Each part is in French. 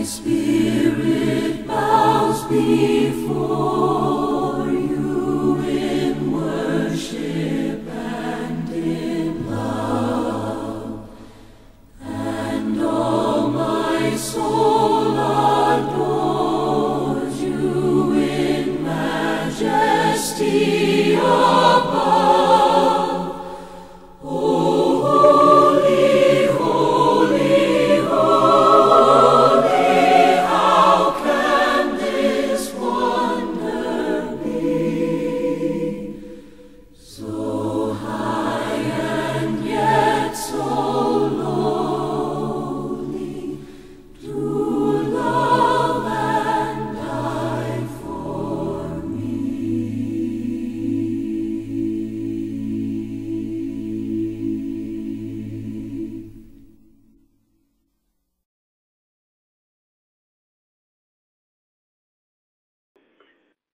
spirit bows before you in worship and in love, and all my soul adores you in majesty above.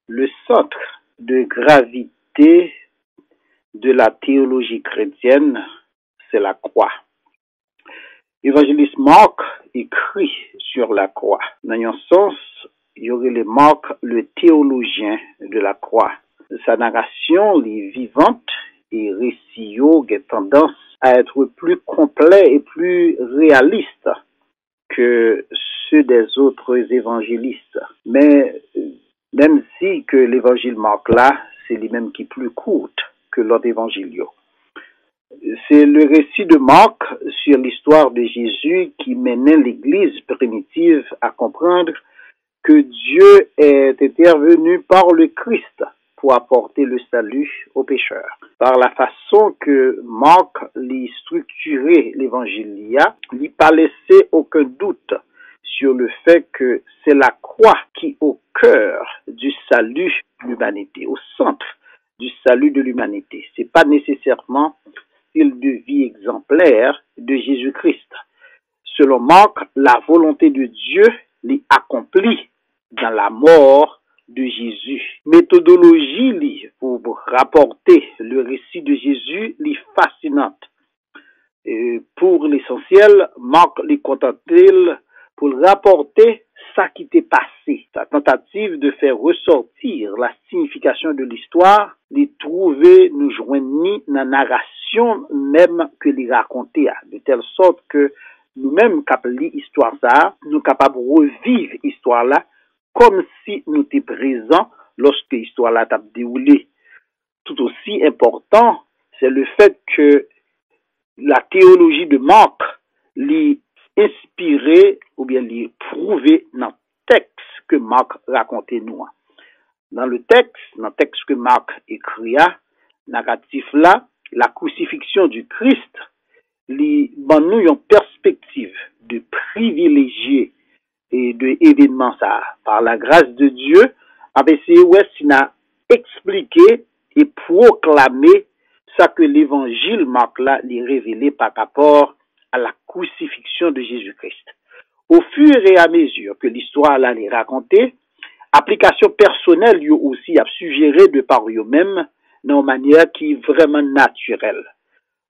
Le centre de gravité de la théologie chrétienne, c'est la croix. L'évangéliste Marc écrit sur la croix. Dans un sens, il y aurait les Marc, le théologien de la croix. Sa narration est vivante et récit a tendance à être plus complet et plus réaliste que ceux des autres évangélistes. Mais même si que l'évangile Marc là, c'est lui-même qui est plus court que l'autre évangile. C'est le récit de Marc sur l'histoire de Jésus qui menait l'Église primitive à comprendre que Dieu est intervenu par le Christ pour apporter le salut aux pécheurs. Par la façon que Marc lui structurait l'évangile, il n'a pas laissé aucun doute sur le fait que c'est la croix qui est au cœur du salut de l'humanité, au centre du salut de l'humanité. C'est pas nécessairement le style de vie exemplaire de Jésus-Christ. Selon Marc, la volonté de Dieu l'est accomplie dans la mort de Jésus. Méthodologie pour rapporter le récit de Jésus est fascinante. Et pour l'essentiel, Marc les contente-t-il pour rapporter ça qui t'est passé. Sa tentative de faire ressortir la signification de l'histoire, de trouver nous joignent dans la narration même que les raconter, de telle sorte que nous-mêmes, qui lisons l'histoire ça, nous sommes capables de revivre l'histoire là comme si nous étions présents lorsque l'histoire là t'a déroulé. Tout aussi important, c'est le fait que la théologie de Marc l'est inspirée ou bien l'est prouvée dans le texte que Marc racontait nous. Dans le texte que Marc écrit, narratif là, la crucifixion du Christ, nous une perspective de privilégier et de événements ça par la grâce de Dieu, avec ces n'a expliqué et proclamé ça que l'évangile Marc là les révélé par rapport à la crucifixion de Jésus-Christ. Au fur et à mesure que l'histoire là les racontée, application personnelle lui aussi a suggéré de par eux-mêmes d'une manière qui est vraiment naturelle.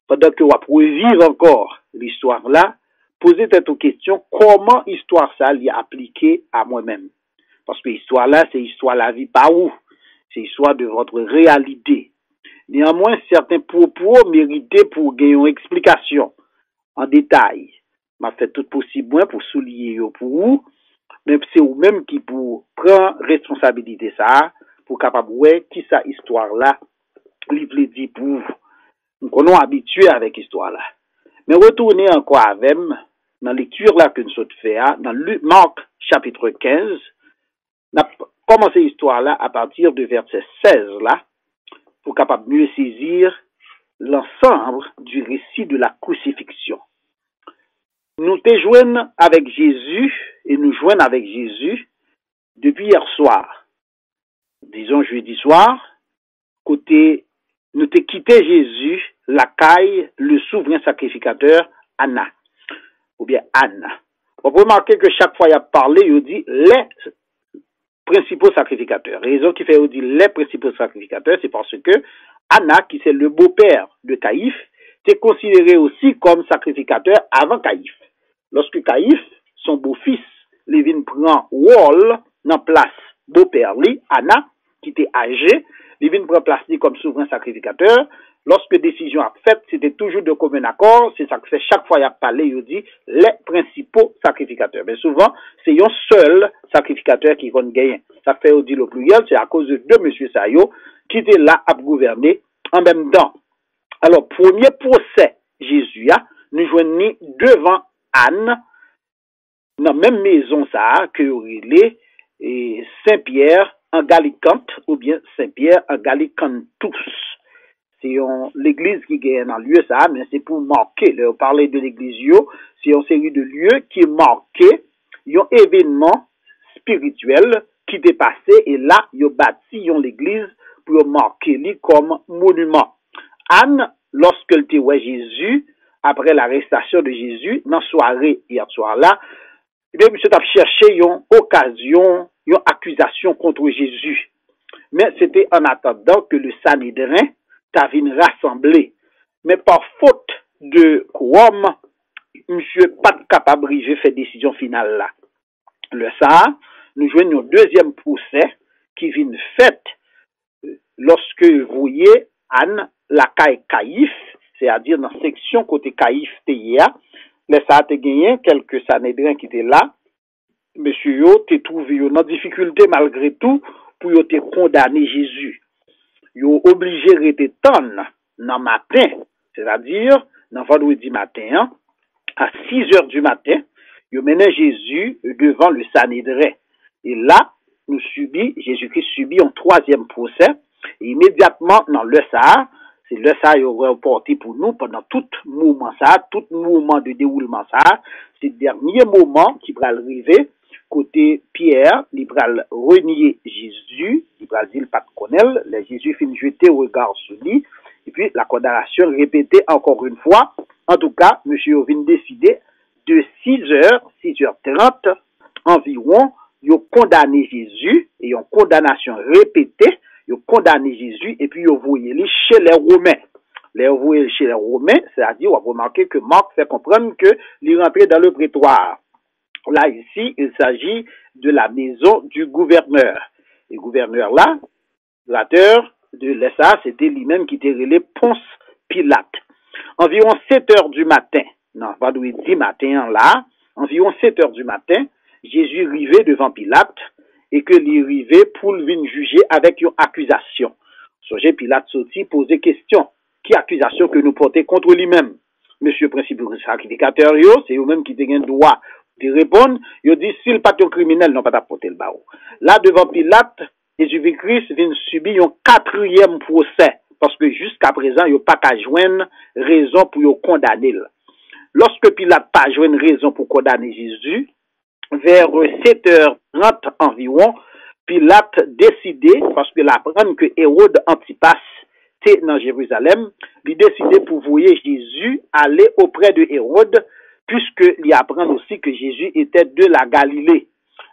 Pendant que vous revivre encore l'histoire là, posez cette question, comment l'histoire ça l'y appliquée à moi-même? Parce que l'histoire là, c'est l'histoire de la vie pas où? C'est l'histoire de votre réalité. Néanmoins, certains propos méritaient pour gagner une explication en détail. M'a fait tout possible pour souligner pour vous, mais c'est vous-même qui pour prendre responsabilité ça, pour capable ouais qui ça histoire là, livre dit pour vous. Nous sommes habitués avec l'histoire là. Mais retournez encore avec dans la lecture là que nous sommes fait, dans Marc chapitre 15, on a commencé l'histoire là à partir de verset 16 là, pour capable mieux saisir l'ensemble du récit de la crucifixion. Nous te joignons avec Jésus et nous joignons avec Jésus depuis hier soir. Disons jeudi soir, côté nous te quitté Jésus, la caille, le souverain sacrificateur, Anna, ou bien Anne. On peut remarquer que chaque fois il a parlé, il dit les principaux sacrificateurs. Raison qui fait il dit les principaux sacrificateurs, c'est parce que Anna, qui c'est le beau-père de Caïphe, était considéré aussi comme sacrificateur avant Caïphe. Lorsque Caïphe, son beau-fils, les vient prend rôle dans place beau-père li, Anna, qui était âgé, il vient prendre place li comme souverain sacrificateur. Lorsque décision a faite, c'était toujours de commun accord. C'est ça que fait chaque fois il a parlé, il dit les principaux sacrificateurs. Mais souvent, c'est un seul sacrificateur qui va gagner. Ça fait dit le pluriel, c'est à cause de deux monsieur Sayo qui étaient là à gouverner en même temps. Alors, premier procès, Jésus, nous joignons devant Anne, dans la même maison ça, que il Saint-Pierre en Gallicante, ou bien Saint-Pierre en Gallicantus. C'est l'église qui gagne dans lieu ça, mais c'est pour marquer, là, parler de l'église, c'est une série de lieux qui marquent un événement spirituel qui est passé, et là, ils ont bâti l'église pour marquer lui comme monument. Anne, lorsqu'elle était ouais Jésus, après l'arrestation de Jésus, dans la soirée hier soir là, eh bien, monsieur a cherché une occasion, une accusation contre Jésus. Mais c'était en attendant que le Sanhédrin t'avait rassemblé. Mais par faute de quorum, monsieur pas capable de faire décision finale là. Le ça, nous jouons un deuxième procès qui vient fait lorsque vous voyez Anne, la caille Caïphe, c'est-à-dire dans la section côté Caïphe TIA, les ça a gagné quelques Sanhédrins qui étaient là. Monsieur yo te trouvé dans difficulté malgré tout pour yo te condamner Jésus. Yo obligé de rester tonne dans matin, c'est-à-dire dans vendredi matin à 6h du matin, yo mené Jésus devant le Sanhédrin. Et là, Jésus-Christ subit un troisième procès. Et immédiatement dans le ça, c'est le ça yo reporté pour nous pendant tout mouvement ça, tout mouvement de déroulement ça, c'est le dernier moment qui va arriver côté Pierre, il va renier Jésus, il va dire pas de connaître, les Jésus fin jeter au regard sur lui, et puis la condamnation répétée encore une fois. En tout cas, monsieur vient décider de 6h30 environ, il a condamné Jésus, et une condamnation répétée, il a condamné Jésus, et puis il a envoyé lui chez les Romains. Les envoyés chez les Romains, c'est-à-dire, on va remarquer que Marc fait comprendre que il rentrait dans le prétoire. Là, ici, il s'agit de la maison du gouverneur. Et le gouverneur là, l'auteur de l'ESA, c'était lui-même qui était relé Ponce Pilate. Environ 7h du matin, non, pas d'où il dit matin là, environ 7h du matin, Jésus arrivait devant Pilate et que lui arrivait pour le venir juger avec une accusation. Songez, Pilate sorti poser question. Qui accusation que nous portons contre lui-même? Monsieur principal sacrificateur, c'est eux-mêmes qui ont le droit de répondre. Ils disent, s'il n'est pas un criminel, non pas porter le barreau. Là, devant Pilate, Jésus-Christ vient subir un quatrième procès. Parce que jusqu'à présent, il n'y a pas qu'à joindre raison pour le condamner. Lorsque Pilate n'a pas joindre raison pour condamner Jésus, vers 7h30 environ, Pilate décidé, parce que l'apprendre que Hérode Antipas était dans Jérusalem, il décidé pour voyer Jésus aller auprès de Hérode, puisqu'il apprend aussi que Jésus était de la Galilée.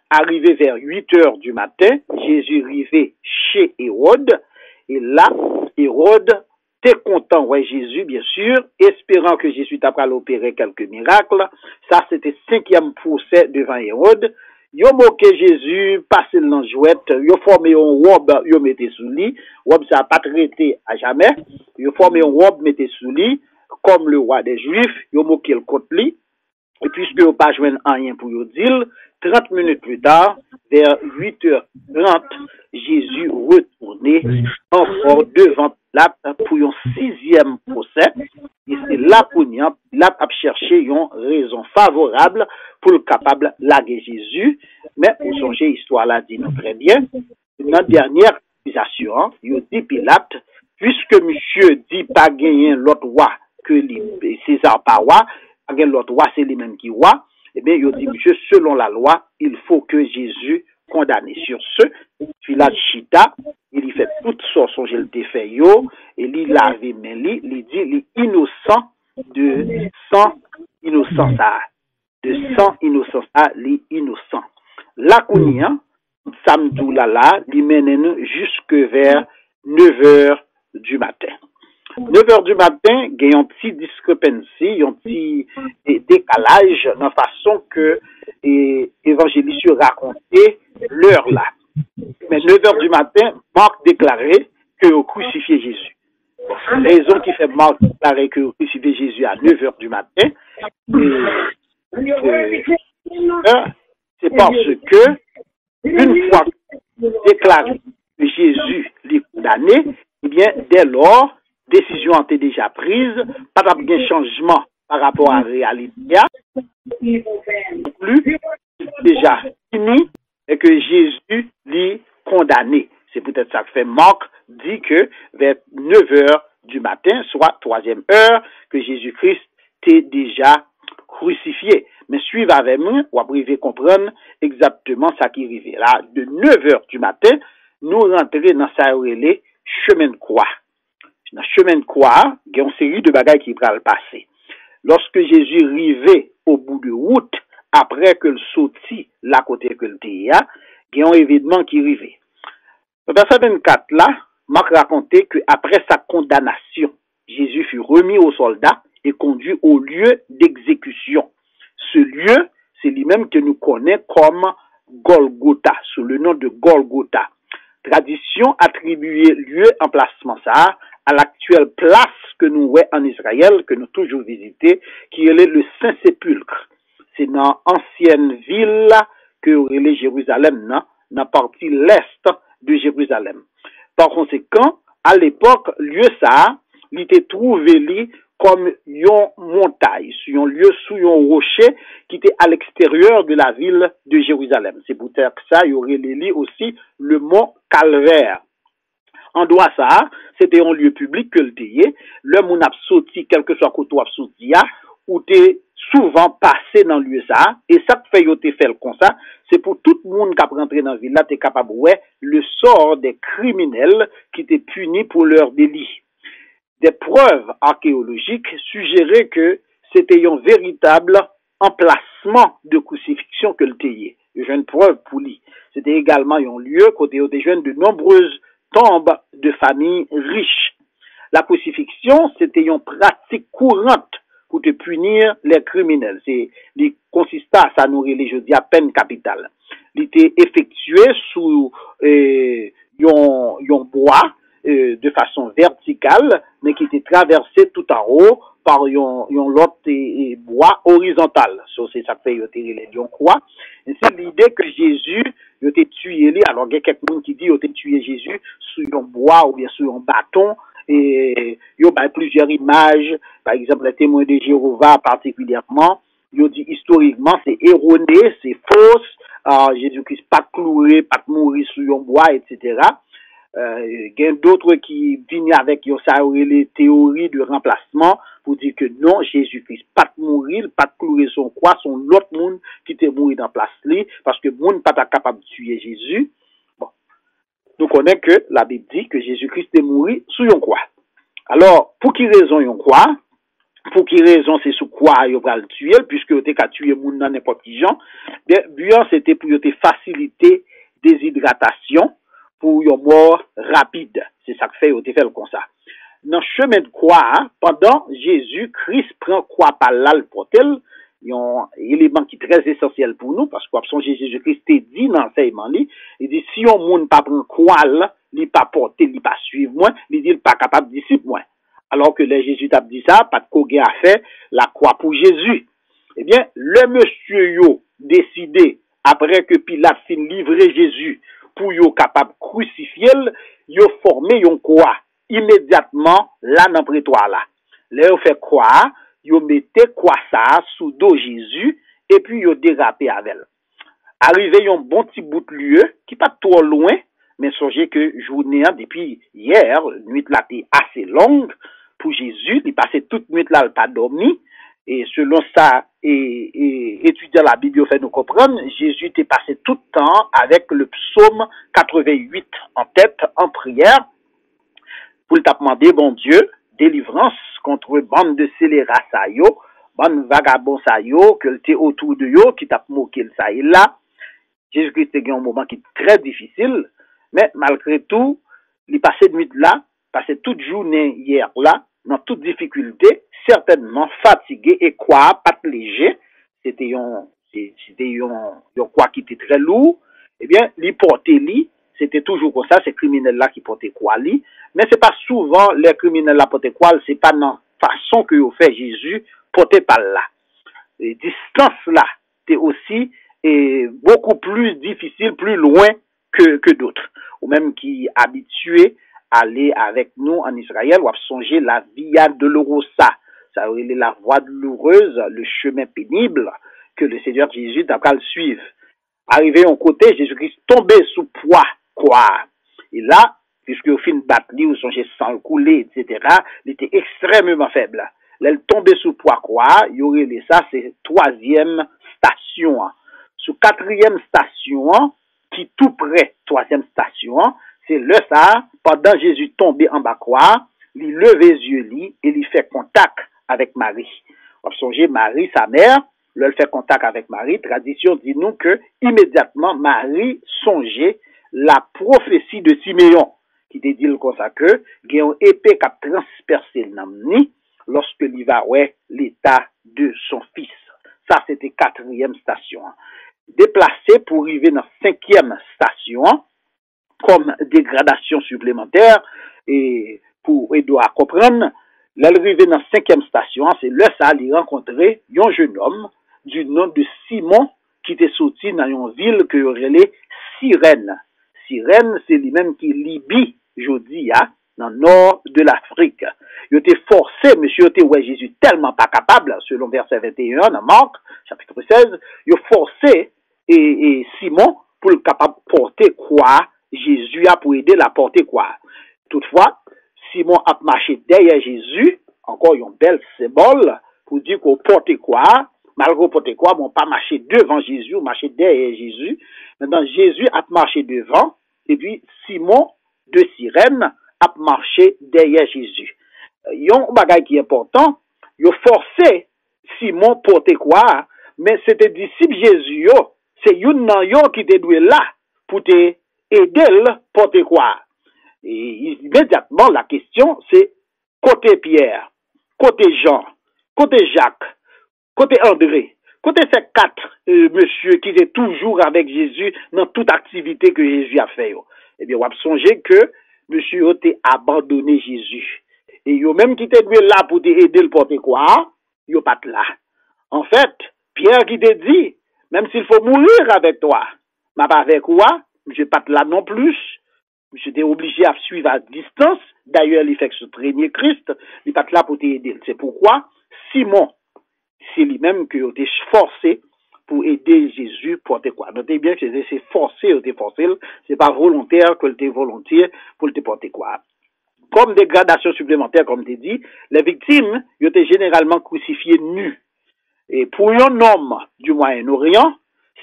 Arrivé vers 8h du matin, Jésus arrivait chez Hérode, et là, Hérode était content, ouais, Jésus, bien sûr, espérant que Jésus t'apprend l'opérer quelques miracles. Ça, c'était 5e procès devant Hérode. Yo moqué Jésus, passé dans jouette, yo formé un robe, yo mettez sous lit, robe ça pas traité à jamais, yo formé un robe, mettez sous lit, comme le roi des Juifs, yo moqué le contre lui, et puisque yo pas joindre rien pour yo dire, 30 minutes plus tard, vers 8h30, Jésus retourné encore devant Pilate pour un 6e procès. Et c'est là pour Pilate a cherché une raison favorable pour le capable de laguer Jésus. Mais pour songer, l'histoire là dit nous très bien. Dans dernière accusation, il dit Pilate, puisque monsieur dit pas gagner l'autre roi que César pas roi, pas gagner l'autre roi, c'est lui-même qui roi. Eh bien, il dit, monsieur, selon la loi, il faut que Jésus condamne sur ce. Pilate chita, il y fait toute sorte son gel de fait yo, et il lave mais il dit, il est innocent de sang innocent ça. De sang innocent ça, il est innocent. La kounia, samedi là, il mène nous jusque vers 9h du matin. 9h du matin, il y a un petit discrepancy, un petit décalage dans la façon que l'évangéliste monsieur racontait l'heure là. Mais 9 heures du matin, Marc déclarait que vous crucifiez Jésus. Bon, la raison qui fait Marc déclarer que vous crucifiez Jésus à 9 heures du matin, c'est parce que une fois déclaré que Jésus l'est condamné, eh bien, dès lors, décision a été déjà prise, pas de changement par rapport à la réalité, plus déjà fini et que Jésus l'est condamné. C'est peut-être ça que fait Marc dit que vers 9 heures du matin, soit 3e heure, que Jésus-Christ était déjà crucifié. Mais suivez avec moi, ou après comprendre exactement ça qui arrive. Là, de 9 heures du matin, nous rentrons dans sa chemin de croix. Dans le chemin de croix, il y a une série de bagages qui vont le passer. Lorsque Jésus arrivait au bout de route, après que le sorti la côté que le il y a un événement qui arrivait. Dans verset 24 là, Marc racontait que après sa condamnation, Jésus fut remis aux soldats et conduit au lieu d'exécution. Ce lieu, c'est lui-même que nous connaissons comme Golgotha, sous le nom de Golgotha. Tradition attribuée lieu emplacement ça à l'actuelle place que nous voyons en Israël, que nous toujours visité, qui est le Saint-Sépulcre. C'est dans l'ancienne ville que est Jérusalem, dans la partie l'est de Jérusalem. Par conséquent, à l'époque, lieu ça, il était trouvé comme une montagne, sur un lieu sous un rocher qui était à l'extérieur de la ville de Jérusalem. C'est pour dire que ça, il y aurait aussi le mont Calvaire. En droit ça, c'était un lieu public que le tayé. Le moun a sorti, quel que soit côté a sorti, ou t'es souvent passé dans le lieu ça, et ça te fait yote fait comme ça, c'est pour tout le monde qui a rentré dans la ville là, t'es capable de voir le sort des criminels qui étaient punis pour leurs délits. Des preuves archéologiques suggéraient que c'était un véritable emplacement de crucifixion que le tayé. J'ai une preuve pour lui. C'était également un lieu côté des jeunes de nombreuses tombes de familles riches. La crucifixion, c'était une pratique courante pour te punir les criminels. Il consistait à ça nourrir les jeudis à peine capitale. Il était effectué sous un bois de façon verticale, mais qui était traversé tout en haut par un lot bois horizontal. So, c'est ça que fait les lions croix. Et c'est l'idée que Jésus il était tué. Alors, il y a quelqu'un qui dit qu'il a tué Jésus sur un bois ou bien sur un bâton. Et il y a plusieurs images, par exemple, les témoins de Jéhovah particulièrement. Il dit historiquement, c'est erroné, c'est fausse. Jésus-Christ pas cloué, pas mourir sur un bois, etc. Il y a d'autres qui viennent avec les théories de remplacement pour dire que non, Jésus-Christ pas mourir, pas clouer son croix, son l'autre monde qui était mort dans place li, parce que monde pas capable de tuer Jésus. Bon. Nous connaissons que la Bible dit que Jésus-Christ est mort sur une croix. Alors, pour qui raison une croix? Pour qui raison c'est sous quoi il va le tuer, puisque il était qu'à tuer monde dans n'importe qui gens. Bien, c'était pour faciliter déshydratation pour une mort rapide. C'est ça que fait, il fait comme ça. Dans le chemin de croix, pendant Jésus-Christ prend croix par là le portel, il y a un élément qui est très essentiel pour nous, parce que Jésus-Christ est dit dans l'enseignement, il dit, si on monde pas prend croix là, il pas porter, il pas suivre moi, il dit, il pas capable de disciple moi. Alors que les Jésus t'a dit ça, pas de quoi à faire la croix pour Jésus. Eh bien, le monsieur yo décidé, après que Pilate fin livrer Jésus, pour yo capable crucifier, yo formé yon croix immédiatement là dans prétoire là. Là yo fait croix, yo mettez croix ça sous dos Jésus et puis yo dérapé avec. Arrivé yon bon petit bout de lieu qui pas trop loin, mais songez que journée depuis hier, nuit là était assez longue pour Jésus, il passait toute nuit là, il pas dormi. Et selon ça, étudier la Bible fait nous comprendre, Jésus était passé tout le temps avec le psaume 88 en tête, en prière, pour le demander, bon Dieu, délivrance contre bande de scélérats ça yo, bande vagabond ça yo, que t'es autour de yo, qui t'a moqué ça et là. Jésus-Christ a eu un moment qui est très difficile, mais malgré tout, il passait de nuit là, passait toute journée hier là, dans toute difficulté, certainement fatigué et quoi, pas léger. C'était une c'était un quoi qui était très lourd, eh bien, li portait li, c'était toujours comme ça, ces criminels-là qui portaient quoi li, mais c'est pas souvent les criminels-là portaient quoi, c'est pas dans la façon que fait Jésus, porté par là. Et distance-là, c'est aussi beaucoup plus difficile, plus loin que d'autres, ou même qui habitués à aller avec nous en Israël, ou à songer la Via Dolorosa, ça veut dire la voie douloureuse, le chemin pénible que le Seigneur Jésus d'après le suivre. Arrivé au côté, Jésus-Christ tombé sous poids, quoi. Et là, puisque au fin de battre, ou songez sans le couler, etc., il était extrêmement faible. Là, il tombé sous poids, quoi. Il y aurait ça, c'est troisième station. Sous quatrième station, qui tout près, troisième station, c'est le ça, pendant Jésus tombé en bas, quoi, il lève les yeux, et il fait contact avec Marie. On songez Marie, sa mère, elle fait contact avec Marie. Tradition dit nous que immédiatement Marie songeait la prophétie de Siméon, qui te dit comme ça que il y a une épée qui a transpercé le lorsque il va ouais l'état de son fils. Ça c'était quatrième station. Déplacé pour arriver dans cinquième station, comme dégradation supplémentaire, et pour aider à comprendre, l'arrivée dans cinquième station, c'est là ça, il rencontrer un jeune homme du nom de Simon, qui était sorti dans une ville que relait Cyrène. Cyrène, c'est lui-même qui Libye, jodi, dans le nord de l'Afrique. Il était forcé, monsieur, ouais, Jésus tellement pas capable, selon verset 21 dans Marc, chapitre 16, il a forcé et Simon pour le capable porter quoi? Jésus a pour aider la porter quoi? Toutefois, Simon a marché derrière Jésus, encore une belle symbole, pour dire qu'on portait quoi? Malgré porter quoi, bon, pas marcher devant Jésus, marcher derrière Jésus. Maintenant, Jésus a marché devant, et puis Simon de Cyrène a marché derrière Jésus. Il y a un bagage qui est important, il a forcé Simon porter quoi? Mais c'était disciple Jésus, c'est une nan qui était doué là, pour te aider porter quoi? Et immédiatement, la question, c'est côté Pierre, côté Jean, côté Jacques, côté André, côté ces quatre monsieur qui étaient toujours avec Jésus dans toute activité que Jésus a fait. Eh bien, on va songer que monsieur a abandonné Jésus. Et yo même qui était là pour t'aider le porter quoi, yo pas là. En fait, Pierre qui te dit, même s'il faut mourir avec toi, mais pas avec quoi, je pas là non plus. J'étais obligé à suivre à distance. D'ailleurs, il fait que ce traîner Christ, il n'est pas là pour t'aider. C'est pourquoi Simon, c'est lui-même qui a été forcé pour aider Jésus pour te quoi. Notez bien que c'est forcé, c'est pas volontaire que le volontaire pour te porter quoi. Comme dégradation supplémentaire, comme tu dit, les victimes, ils étaient généralement crucifiées nues. Et pour un homme du Moyen-Orient,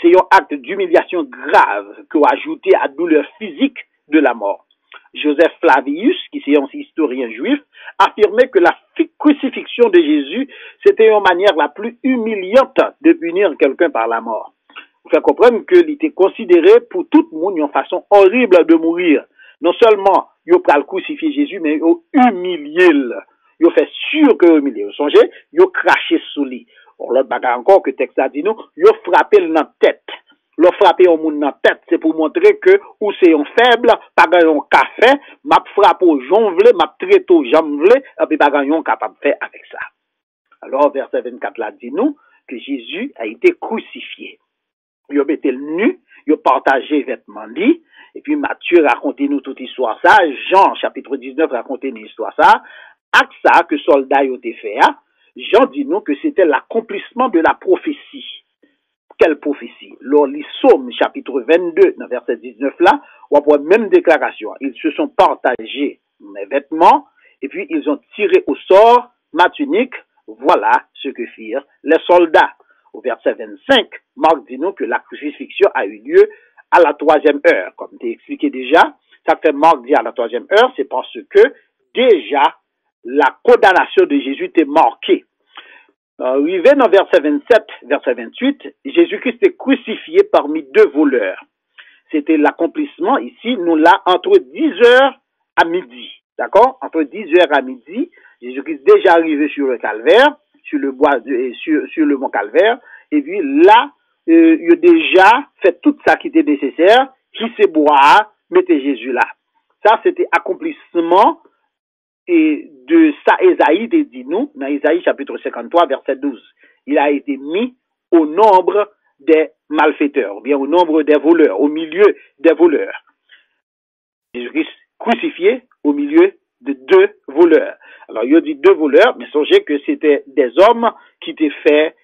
c'est un acte d'humiliation grave qui a ajouté à douleur physique de la mort. Joseph Flavius, qui est un historien juif, affirmait que la crucifixion de Jésus, c'était une manière la plus humiliante de punir quelqu'un par la mort. Vous faites comprendre qu'il était considéré pour tout le monde une façon horrible de mourir. Non seulement, il a crucifié Jésus, mais il a humilié. Il a fait sûr que humilié. Vous songez, il a craché sous lui. Or, l'autre bagarre encore que le texte a dit nous, il a frappé dans la tête. Le frapper au monde dans la tête, c'est pour montrer que ou c'est un faible, pas un café, m'a frappé au jonvle, m'a traité au jamble, et puis pas un capable de faire avec ça. Alors, verset 24 là dit nous que Jésus a été crucifié. Il a été nu, il a partagé les vêtements li, et puis Matthieu raconte nous toute l'histoire ça, Jean chapitre 19 raconte nous l'histoire ça, avec ça que soldat a été fait, Jean dit nous que c'était l'accomplissement de la prophétie. Quelle prophétie? Lors les Psaumes, chapitre 22, dans verset 19 là, on voit même déclaration. Ils se sont partagés mes vêtements, et puis ils ont tiré au sort ma tunique. Voilà ce que firent les soldats. Au verset 25, Marc dit nous que la crucifixion a eu lieu à la 3e heure. Comme tu as expliqué déjà, ça fait Marc dit à la 3e heure, c'est parce que déjà la condamnation de Jésus était marquée. Arrivé dans verset 27, verset 28, Jésus-Christ est crucifié parmi deux voleurs. C'était l'accomplissement ici, nous là, entre 10h à midi. D'accord? Entre 10h à midi, Jésus-Christ est déjà arrivé sur le calvaire, sur le bois, sur le mont Calvaire, et puis là, il a déjà fait tout ça qui était nécessaire, qui s'est boire, mettez Jésus là. Ça, c'était accomplissement et de ça, Esaïe dit nous, dans Esaïe chapitre 53, verset 12. Il a été mis au nombre des malfaiteurs, ou bien au nombre des voleurs, au milieu des voleurs. Jésus-Christ crucifié au milieu de deux voleurs. Alors, il a dit deux voleurs, mais songez que c'était des hommes qui étaient fait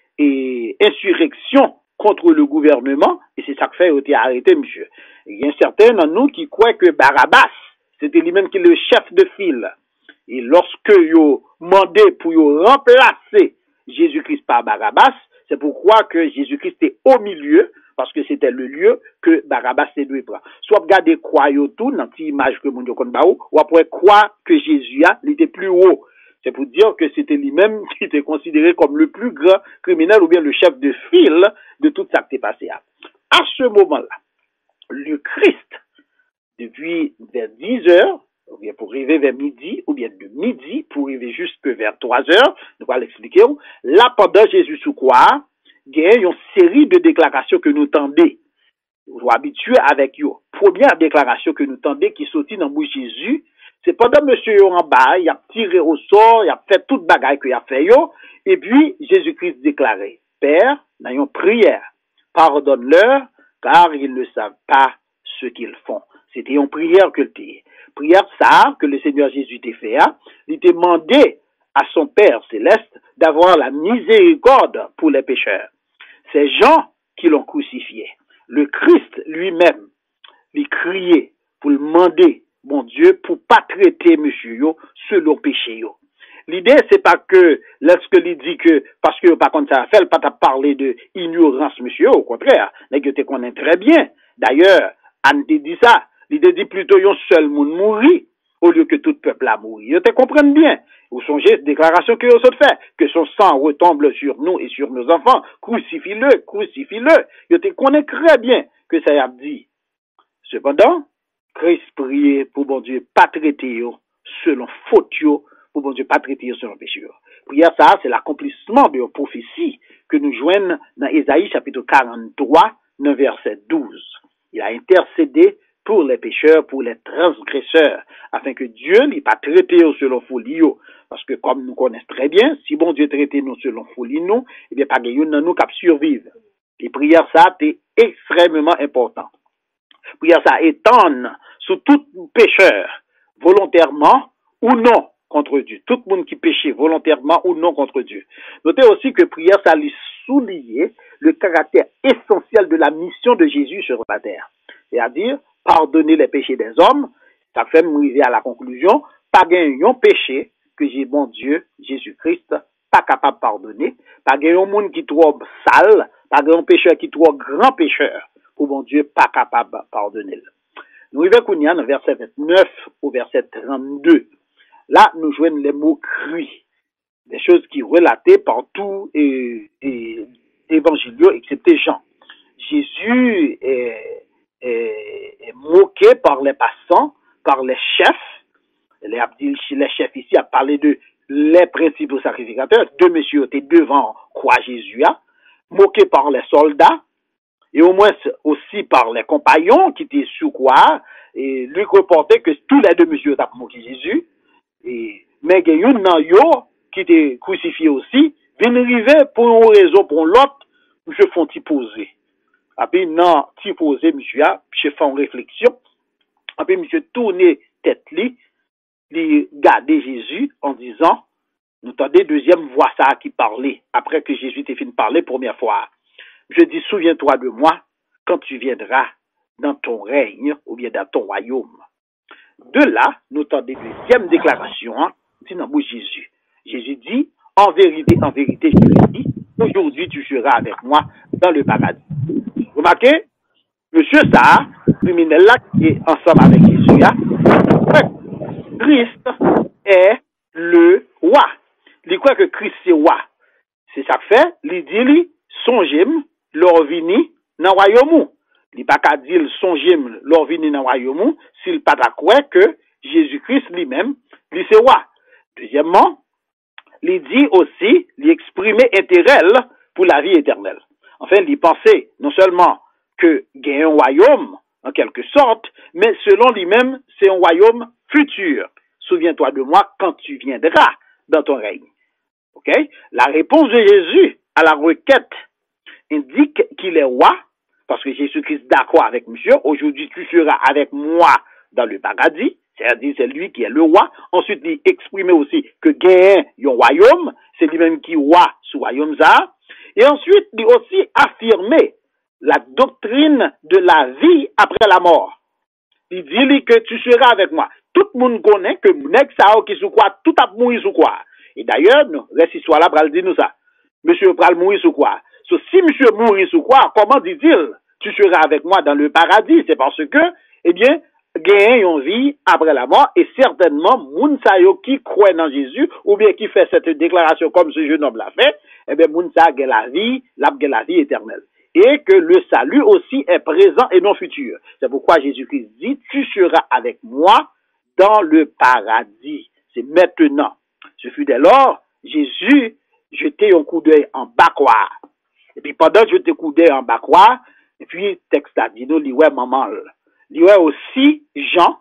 insurrection contre le gouvernement, et c'est ça que fait, il a été arrêté, monsieur. Il y a certains d'entre nous qui croient que Barabbas, c'était lui-même qui est le chef de file. Et lorsque yo mandé pour yo remplacer Jésus-Christ par Barabbas, c'est pourquoi que Jésus-Christ est au milieu, parce que c'était le lieu que Barabbas s'est dû prendre. Soit regarder quoi yo tout, dans cette image que mon Dieu connaît ou après croire que Jésus il était plus haut. C'est pour dire que c'était lui-même qui était considéré comme le plus grand criminel ou bien le chef de file de tout ça qui s'est passé. À ce moment-là, le Christ, depuis vers 10 heures, ou bien pour arriver vers midi, ou bien de midi pour arriver jusque vers 3 heures, nous allons l'expliquer. Là, pendant Jésus sous croix, il y a une série de déclarations que nous tendez. Vous êtes habitués avec eux. Première déclaration que nous tendez qui sortit dans le bouche Jésus, c'est pendant monsieur en bas, il a tiré au sort, il a fait toute bagaille qu'il a fait yo, et puis Jésus-Christ déclarait, Père, dans une prière, pardonne-leur, car ils ne savent pas ce qu'ils font. C'était une prière que le prière ça que le Seigneur Jésus t'a fait, il t'a demandé à son Père céleste d'avoir la miséricorde pour les pécheurs. Ces gens qui l'ont crucifié. Le Christ lui-même, il criait pour le demander, bon Dieu, pour pas traiter monsieur yo selon péché yo. L'idée, c'est pas que, lorsque il dit que, parce que, par contre, ça a fait, pas t'a parler de ignorance, monsieur, au contraire, mais que tu connais très bien. D'ailleurs, Anne te dit ça. L'idée dit plutôt, yon seul monde mourir, au lieu que tout peuple a mourir. Vous te comprenez bien. Vous songez, déclaration que vous avez fait, que son sang retombe sur nous et sur nos enfants. Crucifie-le, crucifie-le. Vous te connais très bien que ça a dit. Cependant, Christ priait pour bon Dieu, pas traiter yo, selon faute yo, pour bon Dieu, pas traiter yo selon péché yo. Prière ça, c'est l'accomplissement de la prophétie que nous joignons dans Ésaïe chapitre 43, dans verset 12. Il a intercédé pour les pécheurs, pour les transgresseurs, afin que Dieu n'ait pas traité nous selon folie. Parce que comme nous connaissons très bien, si bon Dieu traitait nous selon folie, nous, eh bien, pas gagne nous cap survivre. Et prière ça, c'est extrêmement important. Prière ça étonne sur tout pécheur, volontairement ou non contre Dieu. Tout le monde qui péchait volontairement ou non contre Dieu. Notez aussi que prière ça lui souligne le caractère essentiel de la mission de Jésus sur la terre. C'est-à-dire, pardonner les péchés des hommes, ça fait m'arriver à la conclusion, pas gagner un péché que j'ai bon Dieu, Jésus-Christ, pas capable de pardonner, pas gagner un monde qui trop sale, pas gagner un pécheur qui trop grand pécheur, pour bon Dieu, pas capable de pardonner. Nous arrivons dans verset 29 au verset 32. Là, nous jouons les mots crus, des choses qui relatées par tous et évangéliaux, excepté Jean. Jésus est moqué par les passants, par les chefs. Les chefs ici a parlé de les principaux sacrificateurs. Deux messieurs étaient devant croix Jésus, moqué par les soldats, et au moins aussi par les compagnons qui étaient sous croix, et lui reportait que tous les deux messieurs ont moqué Jésus. Mais il y a un yo qui était crucifié aussi, vient arriver pour une raison, pour l'autre, je font y poser. Après, non, t'y poser, monsieur, je fais une réflexion. Après, monsieur, tourner tête li garder Jésus en disant, nous entendez deuxième voix ça qui parlait, après que Jésus t'ait fini de parler première fois. Je dis, souviens-toi de moi quand tu viendras dans ton règne ou bien dans ton royaume. De là, nous entendons deuxième déclaration, c'est dans bouche Jésus. Jésus dit, en vérité, je te dis, aujourd'hui tu seras avec moi dans le paradis. Remarquez, monsieur ça, criminel là, qui est ensemble avec Jésus, Christ est le roi. Il croit que Christ c'est roi. C'est ça que fait, il dit, songez leur vini dans le royaume. Il pas qu'à dire songez leur vini dans le royaume s'il pas d'accord que Jésus-Christ lui-même, lui c'est roi. Deuxièmement, il dit aussi, il exprimer intérêt pour la vie éternelle. Enfin, il pensait non seulement que il y a un royaume, en quelque sorte, mais selon lui-même, c'est un royaume futur. Souviens-toi de moi quand tu viendras dans ton règne. Ok? La réponse de Jésus à la requête indique qu'il est roi, parce que Jésus-Christ est d'accord avec monsieur. Aujourd'hui, tu seras avec moi dans le paradis. C'est-à-dire, c'est lui qui est le roi. Ensuite, il exprimait aussi que gagne un royaume. C'est lui-même qui est roi sous royaume ça. Et ensuite, il aussi affirmé la doctrine de la vie après la mort. Il dit que tu seras avec moi. Tout le monde connaît que nèg ça qui sous quoi, tout a mourir sous quoi. Et d'ailleurs, reste histoire là pral dire nous ça. Monsieur pral mourir sous quoi? So, si monsieur mourir sous quoi, comment dit-il tu seras avec moi dans le paradis? C'est parce que, eh bien, gagne une vie après la mort et certainement moun sa yo qui croit dans Jésus ou bien qui fait cette déclaration comme ce jeune homme l'a fait, eh bien moun sa gagne la vie éternelle. Et que le salut aussi est présent et non futur. C'est pourquoi Jésus-Christ dit, tu seras avec moi dans le paradis. C'est maintenant. Ce fut dès lors, Jésus jetait un coup d'œil en bas. Et puis pendant que je jetais un coup d'œil en bas, et puis texte a dit, nous, il ouais maman. Il ouais aussi Jean,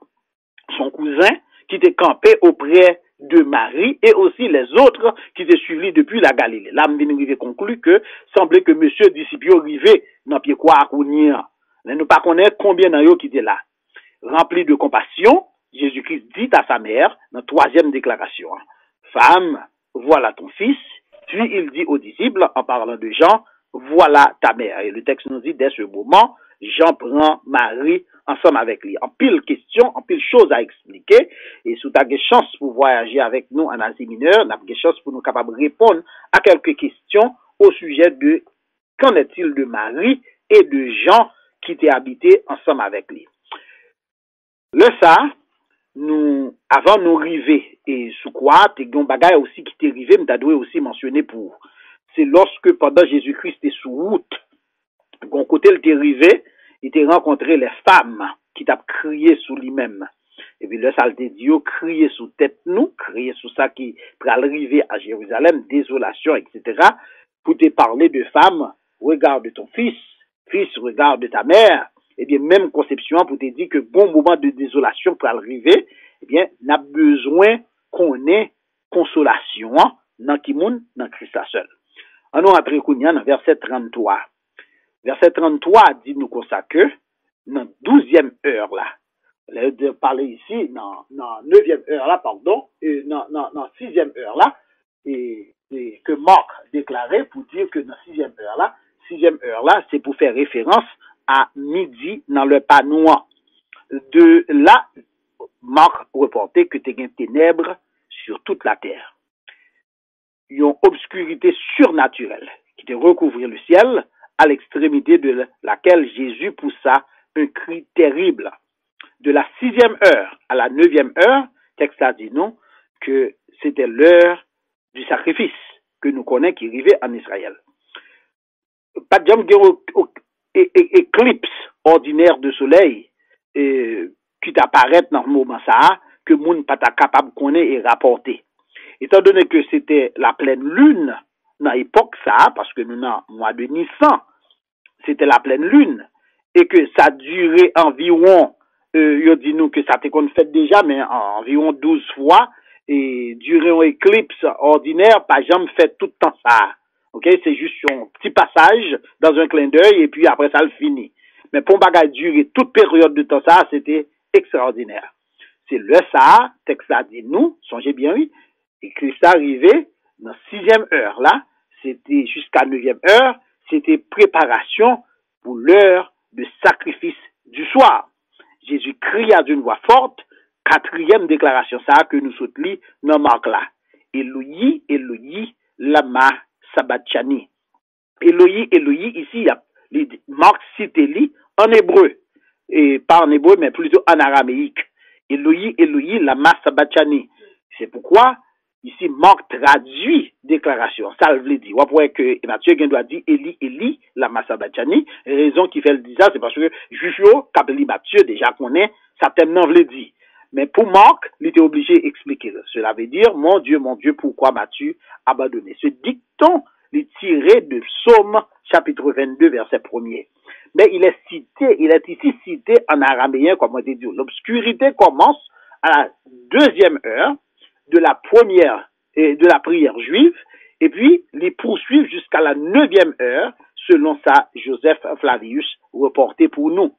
son cousin, qui était campé auprès de Marie et aussi les autres qui étaient suivis depuis la Galilée. Là, je vais conclure que semblait que monsieur disciple arrivé dans pied quoi à Kounir. Mais nous pas connaître combien d'entre eux qui étaient là. Rempli de compassion, Jésus-Christ dit à sa mère, dans la troisième déclaration, femme, voilà ton fils. Puis il dit aux disciples, en parlant de Jean, voilà ta mère. Et le texte nous dit, dès ce moment, Jean prend Marie ensemble avec lui. En pile questions, en pile choses à expliquer. Et si tu as des chances pour voyager avec nous en Asie mineure, tu as des chances pour nous capables de répondre à quelques questions au sujet de qu'en est-il de Marie et de Jean qui étaient habités ensemble avec lui. Le ça, nous, avant nous arriver, et sous quoi, t'es un bagage aussi qui t'est arrivé, mais t'as dû aussi mentionner pour. C'est lorsque pendant Jésus-Christ était sous route, bon côté il t'est arrivé, il t'a rencontré les femmes qui t'a crié sous lui-même. Et puis là, ça t'a dit, crier sous tête nous, crier sous ça qui pourrait arriver à Jérusalem, désolation, etc. Pour te parler de femmes, regarde ton fils, regarde ta mère. Eh bien, même conception pour te dire que bon moment de désolation pour arriver, eh bien, n'a besoin qu'on ait consolation dans qui monde, dans Christ seul. On nous après dans verset 33. Verset 33 dit nous comme ça que dans 12e heure là, de parler ici dans 9e heure là, pardon, et dans 6e heure là, et que Marc déclarait pour dire que dans 6e heure là, c'est pour faire référence à midi dans le panois. De là, Marc reportait que t'es un ténèbres sur toute la terre. Une obscurité surnaturelle qui te recouvrait le ciel, à l'extrémité de laquelle Jésus poussa un cri terrible. De la 6e heure à la 9e heure, texte a dit non, que c'était l'heure du sacrifice que nous connaissons qui arrivait en Israël. Pas de éclipse ordinaire de soleil qui t'apparaît dans le moment ça, que moun pas capable de connaître et rapporter. Étant donné que c'était la pleine lune dans l'époque ça, parce que nous dans le mois de Nissan, c'était la pleine lune, et que ça durait environ, il dit nous que ça t'est qu'on fait déjà, mais environ 12 fois, et durer un éclipse ordinaire, pas jamais fait tout le temps ça. Ok, c'est juste un petit passage dans un clin d'œil, et puis après ça le finit. Mais pour bagage durer toute période de temps ça, c'était extraordinaire. C'est le ça, texte ça dit nous, songez bien oui, et que ça arrivait dans 6e heure là, c'était jusqu'à 9e heure, c'était préparation pour l'heure de sacrifice du soir. Jésus cria d'une voix forte, 4e déclaration ça que nous soutenons dans Marc là. Eloi, Eloi, lama sabachthani. Eloi, Eloi, ici, il y a Marc cite lui en hébreu, et pas en hébreu, mais plutôt en araméique. Eloi, Eloi, lama sabachthani. C'est pourquoi, ici, Marc traduit déclaration. Ça veut dire, on voit que Matthieu doit dire Eli, Eli, lama sabachthani. Raison qui fait le dire ça, c'est parce que Jujo, Capeli Matthieu, déjà connaît, ça tellement veut dire. Mais pour Marc, il était obligé d'expliquer. Cela veut dire, mon Dieu, pourquoi m'as-tu abandonné? Ce dicton, est tiré de Psaume chapitre 22, verset 1er. Mais il est ici cité en araméen, comme on dit. L'obscurité commence à la deuxième heure de la première et de la prière juive, et puis les poursuivent jusqu'à la 9e heure, selon ça, Joseph Flavius reporté pour nous.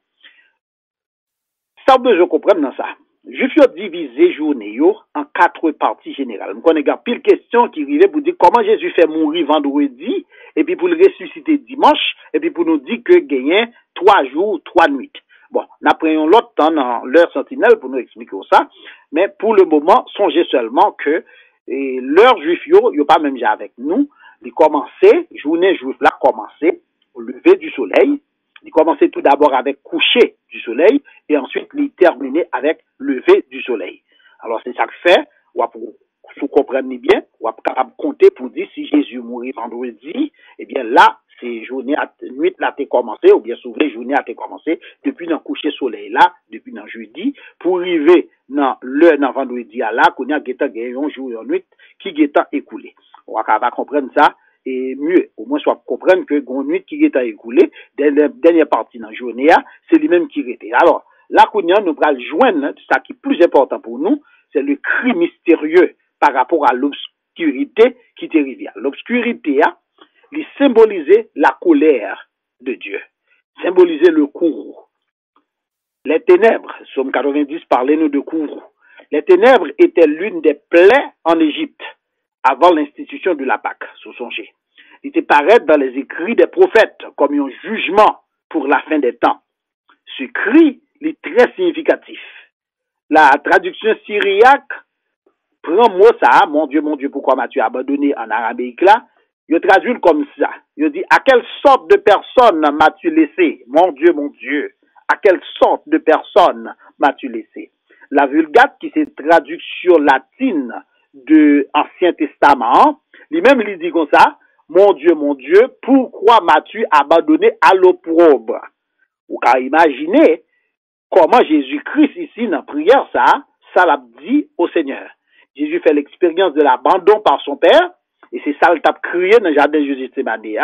Ça, je comprends dans ça. Juif yo divisé journée yo en 4 parties générales. On connaît pile question qui arrivait pour dire comment Jésus fait mourir vendredi, et puis pour le ressusciter dimanche, et puis pour nous dire que gagne 3 jours, 3 nuits. Bon, nous apprenons l'autre temps dans l'heure sentinelle pour nous expliquer ça, mais pour le moment, songez seulement que l'heure juif yo pas même déjà avec nous, il commençait, journée juif là commençait au lever du soleil. Il commençait tout d'abord avec coucher du soleil et ensuite il terminait avec lever du soleil. Alors c'est ça que fait, pour vous comprenez bien, on est capable de compter pour dire si Jésus mourit vendredi, eh bien là, c'est journée nuit là t'es commencé, ou bien souvent journée a commencé depuis dans coucher soleil là, depuis dans jeudi, pour arriver dans l'heure dans vendredi à là, qu'on a un jour et une nuit qui est écoulé. On va capable comprendre ça. Et mieux, au moins, soit comprendre que une nuit qui est écoulée, dernière partie dans la journée, c'est lui-même qui était. Alors, là, nous allons joindre, ça qui est plus important pour nous, c'est le cri mystérieux par rapport à l'obscurité qui est arrivée. L'obscurité, il symbolisait la colère de Dieu, symbolisait le courroux. Les ténèbres, Somme 90 parlait nous de courroux. Les ténèbres étaient l'une des plaies en Égypte avant l'institution de la Pâque, sous songez. Il était paraître dans les écrits des prophètes comme un jugement pour la fin des temps. Ce cri est très significatif. La traduction syriaque prend mot ça, mon Dieu, pourquoi m'as-tu abandonné en araméique là? Il traduit comme ça. Il dit, à quelle sorte de personne m'as-tu laissé? Mon Dieu, à quelle sorte de personne m'as-tu laissé? La Vulgate, qui c'est traduction latine de Ancien Testament, lui-même il dit comme ça, mon Dieu, pourquoi m'as-tu abandonné à l'opprobre? Ou qu'à imaginer comment Jésus-Christ ici dans la prière ça l'a dit au Seigneur. Jésus fait l'expérience de l'abandon par son Père, et c'est ça le tape crié dans le jardin de Gethsémane.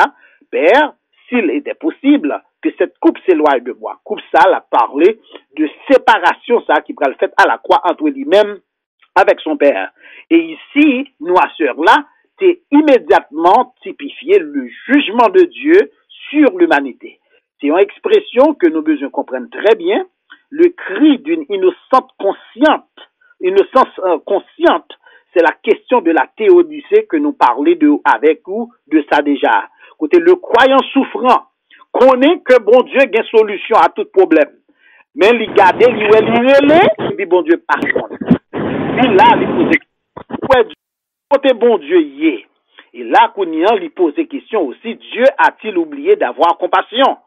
Père, s'il était possible que cette coupe s'éloigne de moi. Coupe ça, l'a parlé de séparation ça qui va le fait à la croix entre lui-même avec son Père. Et ici, nous à sœur là, c'est immédiatement typifié le jugement de Dieu sur l'humanité. C'est une expression que nous besoin comprendre très bien, le cri d'une innocence consciente, c'est la question de la théodicée que nous parlons avec vous de ça déjà. Côté le croyant souffrant, connaît que bon Dieu a une solution à tout problème. Mais il garde, il relève, et puis bon Dieu pardonne. Et là, il pose côté bon Dieu y est. Et là, il pose des questions aussi, Dieu a-t-il oublié d'avoir compassion?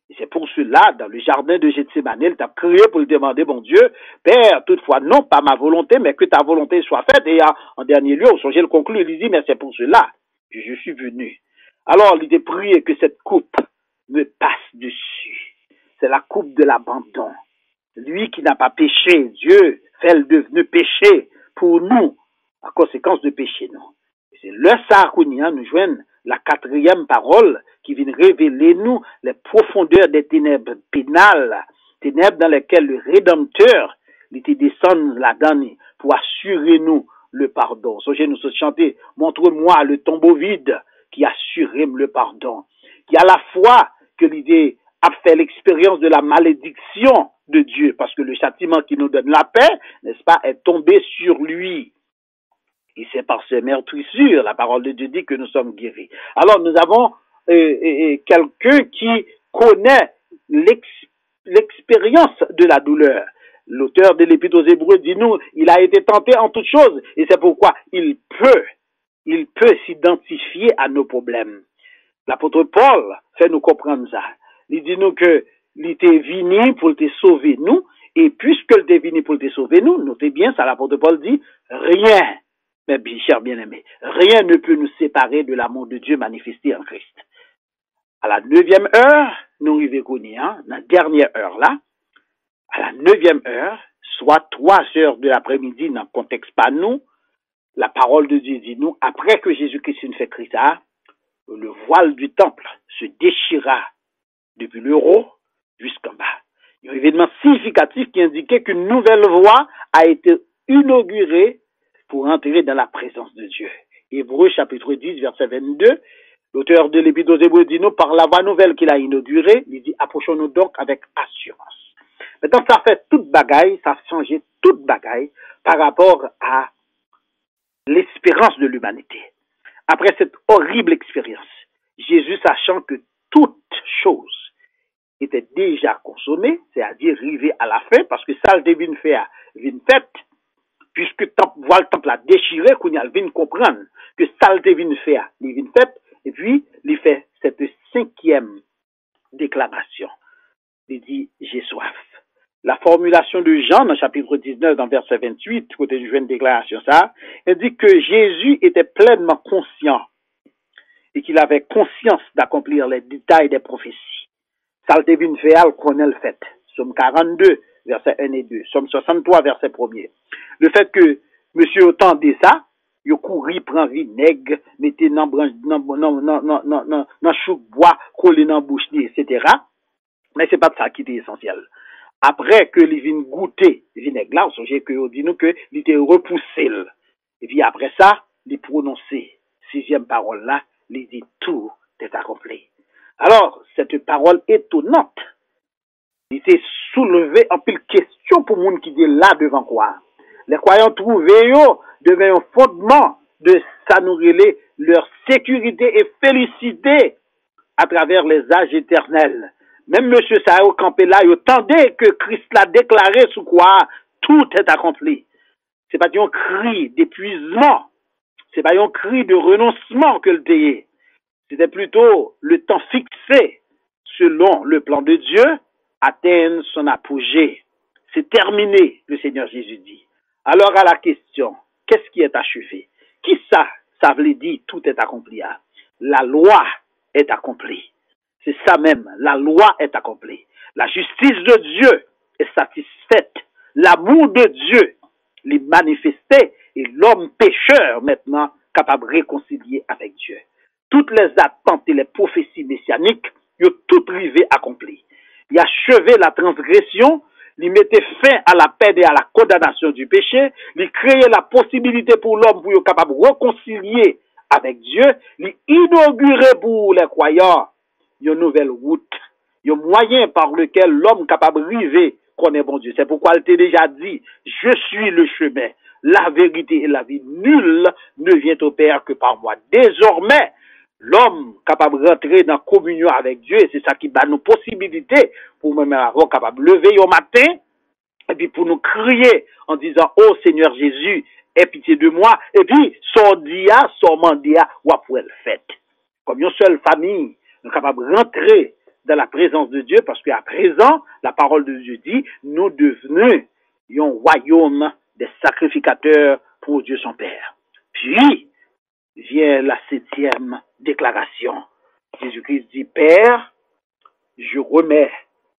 Et c'est pour cela, dans le jardin de Gethsémane, il t'a crié pour lui demander, bon Dieu, Père, toutefois, non pas ma volonté, mais que ta volonté soit faite. Et en dernier lieu, au songe, il conclut, il dit, mais c'est pour cela que je suis venu. Alors, il a prié que cette coupe me passe dessus. C'est la coupe de l'abandon. Lui qui n'a pas péché, Dieu fait le devenu péché pour nous, à conséquence de péché, non. Et c'est le Sarkounia, nous joignent la 4e parole qui vient révéler nous les profondeurs des ténèbres pénales, ténèbres dans lesquelles le Rédempteur était descendu là-dedans pour assurer nous le pardon. Songez nous chanter, montre-moi le tombeau vide qui assurait le pardon. Qui à la fois que l'idée a fait l'expérience de la malédiction de Dieu, parce que le châtiment qui nous donne la paix, n'est-ce pas, est tombé sur lui. Et c'est par ces meurtrissures, la parole de Dieu dit que nous sommes guéris. Alors nous avons quelqu'un qui connaît l'expérience de la douleur. L'auteur de l'Épître aux Hébreux dit nous, il a été tenté en toutes choses, et c'est pourquoi il peut s'identifier à nos problèmes. L'apôtre Paul fait nous comprendre ça. Il dit nous que il était venu pour te sauver nous, et puisque il était venu pour te sauver nous, notez bien ça, l'apôtre Paul dit, rien, mes chers bien-aimés, rien ne peut nous séparer de l'amour de Dieu manifesté en Christ. À la 9e heure, nous arrivons dans la dernière heure là, à la 9e heure, soit 3 heures de l'après-midi dans le contexte pas nous, la parole de Dieu dit nous, après que Jésus-Christ nous fait Christ ça, le voile du temple se déchira depuis le haut jusqu'en bas. Un événement significatif qui indiquait qu'une nouvelle voie a été inaugurée pour entrer dans la présence de Dieu. Hébreux chapitre 10, verset 22, l'auteur de l'Épître aux Hébreux dit nous, par la voie nouvelle qu'il a inaugurée, il dit approchons-nous donc avec assurance. Maintenant, ça fait toute bagaille, ça a changé toute bagaille par rapport à l'espérance de l'humanité. Après cette horrible expérience, Jésus, sachant que toute chose était déjà consommée, c'est-à-dire arrivé à la fin, parce que ça, le devine faire, vient fait, puisque le temple a déchiré, qu'on y a vient comprendre que ça, le devine faire, il vient fait, et puis, il fait cette cinquième déclaration. Il dit, j'ai soif. La formulation de Jean, dans le chapitre 19, dans le verset 28, côté du une déclaration, ça, elle dit que Jésus était pleinement conscient et qu'il avait conscience d'accomplir les détails des prophéties. Ça le devine faire, connaît le fait. Somme 42, verset 1 et 2. Somme 63, verset 1er. Le fait que monsieur entendait ça, il courit, prend vinaigre, mettait dans chou bois, collé dans bouche, etc. Mais c'est pas ça qui était essentiel. Après que les vins goûter vinaigre là, on songeait que on dit nous que il était repoussé. Et puis après ça, il prononçait sixième parole là, il dit tout est accompli. Alors, cette parole étonnante, il était soulevé en pile question pour monde qui est là devant quoi. Les croyants trouvaient devant un fondement de s'annouiller leur sécurité et félicité à travers les âges éternels. Même monsieur Sao campé là, il attendait que Christ l'a déclaré sous quoi tout est accompli. C'est pas un cri d'épuisement, c'est pas un cri de renoncement que le déyait. C'était plutôt le temps fixé selon le plan de Dieu atteindre son apogée. C'est terminé, le Seigneur Jésus dit. Alors à la question, qu'est-ce qui est achevé? Qui ça veut dire tout est accompli? La loi est accomplie. C'est ça même, la loi est accomplie. La justice de Dieu est satisfaite. L'amour de Dieu l'est manifesté et l'homme pécheur maintenant capable de réconcilier avec Dieu. Toutes les attentes et les prophéties messianiques, ils ont toutes arrivé accomplies. Il achevait la transgression, il mettait fin à la peine et à la condamnation du péché, il créait la possibilité pour l'homme pour être capable de réconcilier avec Dieu, il inaugurait pour les croyants une nouvelle route, un moyen par lequel l'homme capable de arriver connaît bon Dieu. C'est pourquoi il t'a déjà dit, je suis le chemin, la vérité et la vie. Nul ne vient au Père que par moi. Désormais, l'homme capable de rentrer dans la communion avec Dieu, et c'est ça qui donne nos possibilités pour même avoir capable de lever au matin, et puis pour nous crier en disant, oh Seigneur Jésus, aie pitié de moi, et puis, son mandia, ou après le fait. Comme une seule famille, nous sommes capables de rentrer dans la présence de Dieu, parce qu'à présent, la parole de Dieu dit, nous devenons un royaume des sacrificateurs pour Dieu son Père. Puis, vient la septième déclaration. Jésus-Christ dit, Père, je remets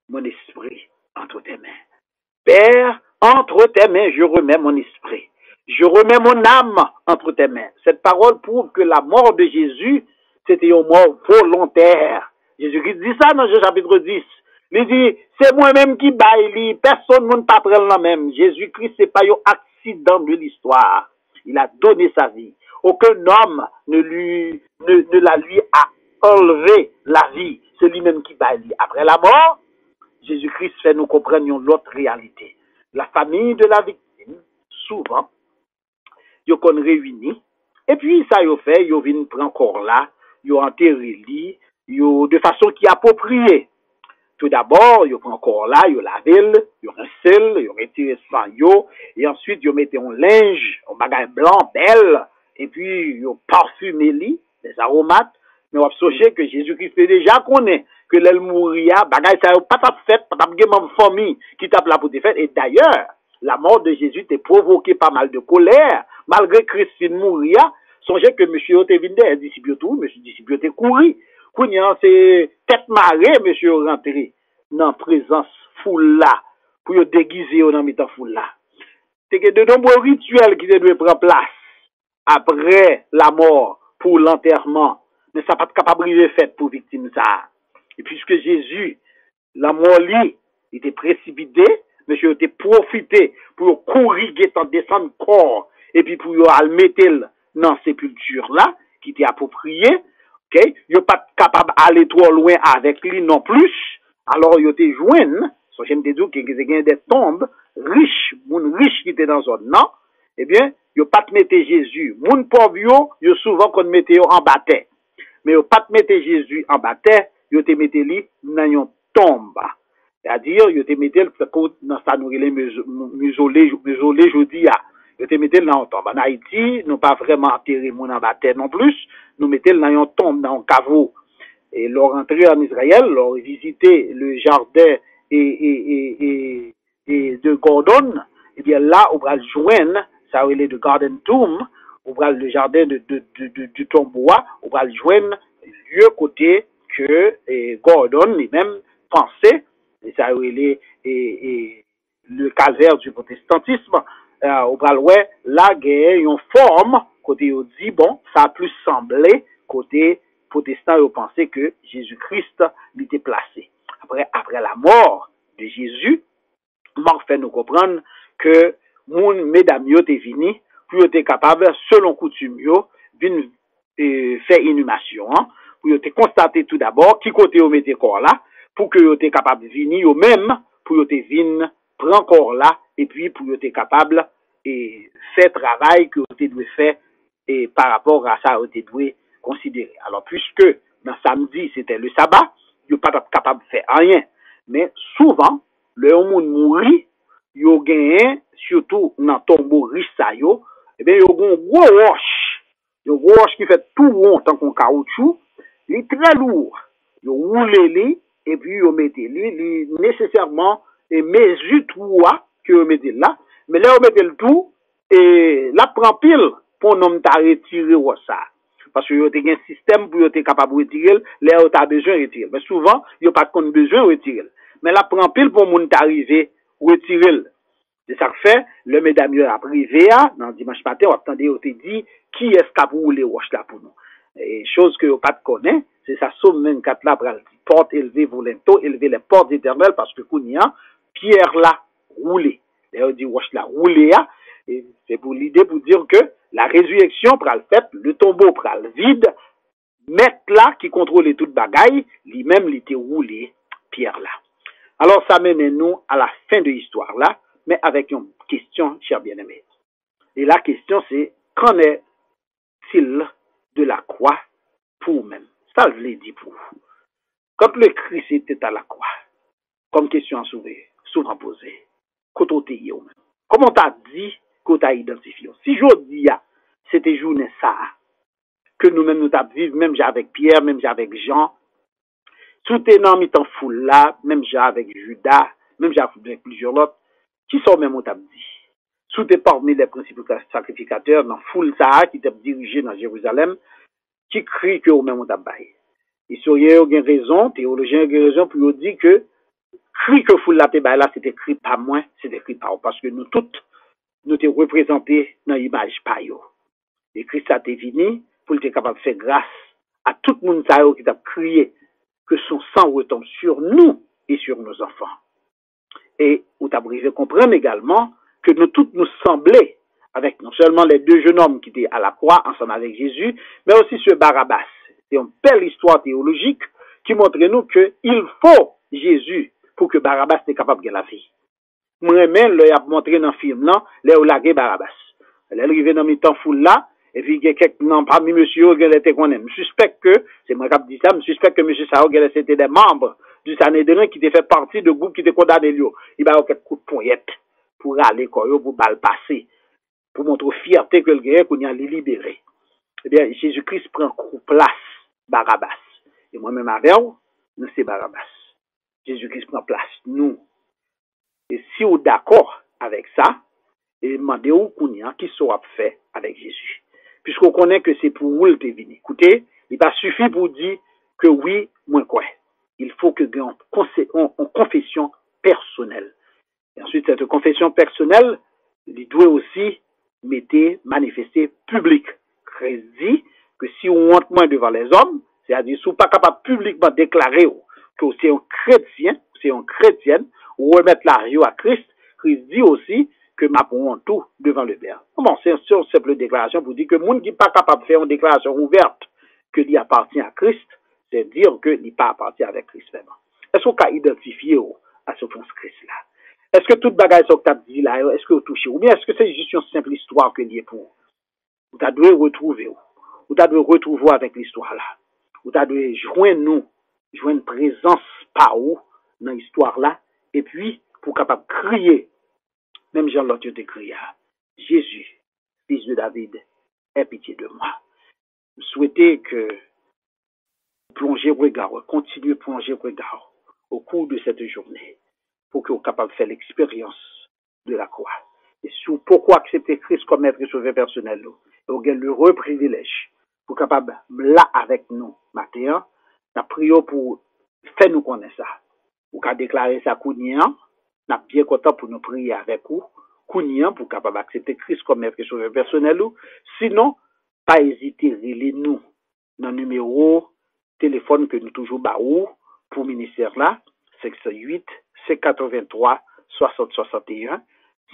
mon esprit entre tes mains. Père, entre tes mains, je remets mon esprit. Je remets mon âme entre tes mains. Cette parole prouve que la mort de Jésus, c'était une mort volontaire. Jésus-Christ dit ça dans Jean chapitre 10. Il dit, c'est moi-même qui baille, personne ne pas prendre la même. Jésus-Christ, c'est pas un accident de l'histoire. Il a donné sa vie. Aucun homme ne la lui a enlevé la vie. C'est lui-même qui baille. Après la mort, Jésus-Christ fait nous comprendre l'autre réalité. La famille de la victime, souvent, ils sont réunis. Et puis, ça, ils fait, ils viennent prendre corps là, ils enterré lui, de façon qui est appropriée. Tout d'abord, ils prennent corps là, ils lavent, ils rincent, ils retirent sang, et ensuite, ils mettent un linge, un bagage blanc, belle, et puis, ils parfument lui, des aromates. Mais on va songé que Jésus-Christ fait déjà connaît que l'elle mourir, bagage ça pas ta fête, pas ta même famille qui tape là pour te faire. Et d'ailleurs, la mort de Jésus t'a provoqué pas mal de colère, malgré Christine mourir. Songez que monsieur Otevinde, disciple tout, monsieur disciple t'es couru. Kounyan, c'est tête marée, monsieur rentré dans présence foule là, pour yo déguiser dans mi-temps foule là. C'est que de nombreux rituels qui devaient prendre place après la mort pour l'enterrement mais ça pas capable de fait pour victime ça. Et puisque Jésus, la mort li, il était précipité, monsieur était profité pour corriger tant descendre corps, et puis pour le mettre dans sépulture là, qui était approprié, ok, il pas capable d'aller trop loin avec lui non plus, alors il était joint, so j'aime te dire qu'il y a des tombes riches, moun riches qui étaient dans zone non, eh bien, il pas te mettre Jésus, moun pauvre yo souvent qu'on mette en bataille. Mais yo pas te mettre Jésus en bataille, yo te mette lui dans une tombe. C'est-à-dire, yo te mette dans sa nourriture musolé jodi a. Yo te mette dans une tombe. En Haïti, nous pas vraiment enterré moun en bataille non plus, nous mettons dans une tombe, dans un caveau. Et leur rentré en Israël, leur visité le jardin et de Gordon, et bien là, on va le joindre, ça il est de Garden Tomb, on va le jardin du tombeau, on va le joindre, lieu côté que Gordon lui-même pensait, et ça il est le calvaire du protestantisme, on va le voir, là, il y a une forme, côté on dit, bon, ça a plus semblé, côté protestant, ils pensaient que Jésus-Christ l'était placé. Après la mort de Jésus, Marc fait nous comprendre que moun mesdames yo te vini pour être capable selon coutume yo vinn faire inhumation pour te constater tout d'abord qui côté yo mette corps là pour que yo te capable vini yo même pour yo te vinn prendre corps là et puis pour yo te capable et faire travail que yo te doit faire et par rapport à ça yo te doit considérer. Alors puisque dans samedi c'était le sabbat, yo pas capable de faire rien, mais souvent le monde mourit, yo gagne surtout dans tombeau riche ça yo, et bien yo gon gros roche qui fait tout rond tant qu'on caoutchouc, il est très lourd. Yo roule li et puis yo mette li nécessairement et mesure tout que yo mette là, mais là yo mette le tout et là prend pile pour non ta retirer ça. Parce que yo te gen système pour yo te capable retirer, là yo ta besoin retirer. Mais souvent, yo pas de besoin retirer. Mais là prend pile pour moun t'arriver retirer. C'est ça que fait le mesdames yo a privé dans dimanche matin, on attendait on te dit qui est-ce qui a roulé roche là pour nous. Et chose que yo pas connaît, c'est ça somme 24 là pour porte élevée volento, élever les portes éternelles parce que kounia pierre là roulé. Là on dit roche là roulé et c'est pour l'idée pour dire que la résurrection pral fait, le tombeau pral vide, mettre là qui contrôle toute bagaille, lui-même il était roulé pierre là. Alors ça mène nous à la fin de l'histoire là, mais avec une question, chers bien-aimés. Et la question c'est, qu'en est-il de la croix pour vous-même? Ça je l'ai dit pour vous. Quand le Christ était à la croix, comme question à souvent posée, quand on t'est vous-même, comment t'as dit qu'on t'a identifié? Si je dis, c'était journée ça, que nous-mêmes nous t'avons vécu, même avec Pierre, même avec Jean, tout est dans mi-temps foule là, même avec Judas, même avec plusieurs autres, qui sont même au dit. Tout est parmi les principaux sacrificateurs dans foule ça, qui étaient dirigés dans Jérusalem, qui crient que au même au tabac. Historiens ont raison, théologiens ont raison pour dire que cri que foule là, c'était cri pas moins, c'était cri pas, parce que nous toutes, nous te représentés dans l'image par yo. Et Christ a été venu pour être capable de faire grâce à tout le monde qui a crié que son sang retombe sur nous et sur nos enfants. Et vous avez comprendre également que nous toutes nous semblaient avec non seulement les deux jeunes hommes qui étaient à la croix ensemble avec Jésus, mais aussi ce Barabbas. C'est une belle histoire théologique qui montre nous qu'il faut Jésus pour que Barabbas soit capable de la vie. Moi-même, il a montré dans le film, là, là où il a Barabbas. Elle est arrivée dans le temps foule là, et puis il y a quelques noms parmi monsieur, il était qu'on aime. Je suspecte que, c'est moi qui ai dit ça, je suspecte que monsieur Sao, c'était des membres du Sanhédrin qui étaient fait partie de groupe qui était condamné lui. Il va avoir quelques coups de poignette pour aller, pour bal passer, pour montrer fierté que le gars, qu'on y a libéré. Eh bien, Jésus-Christ prend place, Barabbas. Et moi-même avec vous, nous c'est Barabbas. Jésus-Christ prend place, nous. Et si vous êtes d'accord avec ça, et demandez-vous qui sera fait avec Jésus. Puisqu'on connaît que c'est pour vous le venu. Écoutez, il va suffire pour dire que oui, moi quoi. Il faut que nous ayons une confession personnelle. Et ensuite, cette confession personnelle, il doit aussi manifester public. Christ dit que si on honte moins devant les hommes, C'est-à-dire, si vous pas capable publiquement déclarer que c'est un chrétien, c'est une chrétienne, ou remettre la rio à Christ, Christ dit aussi que m'a pour tout devant le Père. Bon, c'est une simple déclaration pour dire que le monde qui n'est pas capable de faire une déclaration ouverte que lui appartient à Christ, c'est dire que lui pas appartient avec Christ même. Est-ce qu'on peut identifier à ce France Christ-là? Est-ce que toute bagaille sur que tu as dit là, est-ce que vous touchez? Ou bien est-ce que c'est juste une simple histoire que lié pour? Ou tu dois retrouver, ou tu dois retrouver avec l'histoire là. Ou tu dois joindre une présence par où dans l'histoire là, et puis pour capable crier, même Jean-Lot te crié, Jésus, fils de David, aie pitié de moi. Je souhaitais que plonger regard, continuer plonger regard au cours de cette journée pour que vous capable de faire l'expérience de la croix. Et sur pourquoi accepter Christ comme maître et sauveur personnel, et vous avez l'heureux privilège pour capable là avec nous matin, nous prions pour faire nous connaître ça. Vous avez déclaré ça Kounian, nous sommes bien contents pour nous prier avec vous, Kounian pour capable accepter Christ comme maître et sauveur personnel. Sinon, pas hésiter, relez-nous dans le numéro téléphone que nous toujours baou pour ministère là, 508 583 60 61,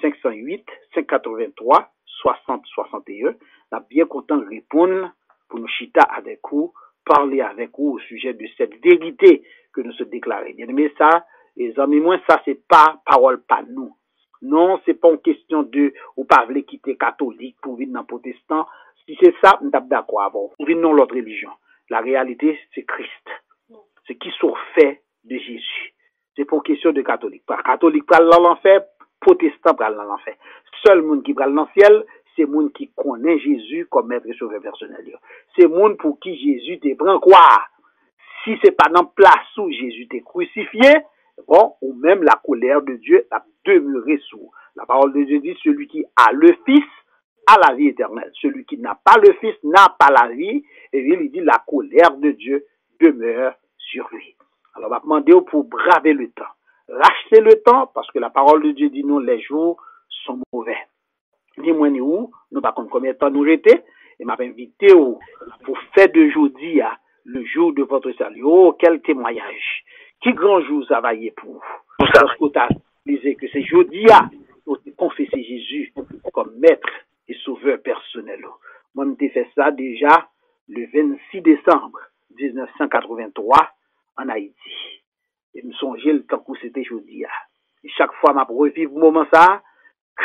508 583 60 61. Nous bien content de répondre pour nous chita avec vous, parler avec vous au sujet de cette vérité que nous se déclarons. Bien aimé ça, les amis, moi, ça c'est pas parole pas nous. Non, c'est pas une question de ou pas voulez quitter catholique pour venir dans protestant. Si c'est ça, nous sommes d'accord avant. Pour venir dans l'autre religion. La réalité, c'est Christ. C'est qui sont faits de Jésus. C'est pour question de catholique. Pas catholique pral dans l'enfer, protestant pral dans l'enfer. Seul monde qui pral dans le ciel, c'est monde qui connaît Jésus comme maître et sauveur personnel. C'est monde pour qui Jésus te prend quoi? Si c'est pas dans place où Jésus t'est crucifié, bon, ou même la colère de Dieu a demeuré sous. La parole de Dieu dit, celui qui a le Fils a la vie éternelle. Celui qui n'a pas le Fils n'a pas la vie. Et il dit, la colère de Dieu demeure sur lui. Alors, on va demander pour braver le temps. Racheter le temps, parce que la parole de Dieu dit, non, les jours sont mauvais. Dis-moi, nous, nous pas combien de temps nous rester, et m'a invité pour faire de jeudi, le jour de votre salut. Oh, quel témoignage. Qui grand jour ça va y être pour vous? Parce que tu as réalisé que c'est jeudi, pour confesser Jésus comme maître et sauveur personnel. Moi, j'ai fait ça déjà le 26 décembre 1983 en Haïti. Et me songer le temps où c'était jeudi. Et chaque fois, m'a revivre le moment ça,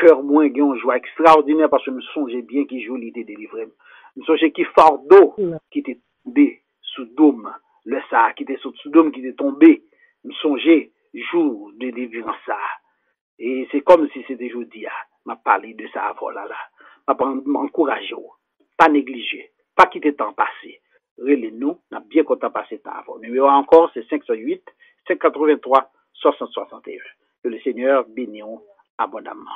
cœur moins une joie extraordinaire parce que me songeais bien qui jolie était délivré. Me songeais qui fardeau qui était tombé sous dôme, le ça qui était sous dôme qui était tombé. Me songeais jour de délivrance ça. Et c'est comme si c'était jeudi m'a parlé de ça avant là. M'a encouragé, pas négliger, pas quitter temps passé. Relez-nous, n'a bien content passé temps avant. Numéro encore c'est 508 583 60 61. Que le Seigneur bénisse abondamment.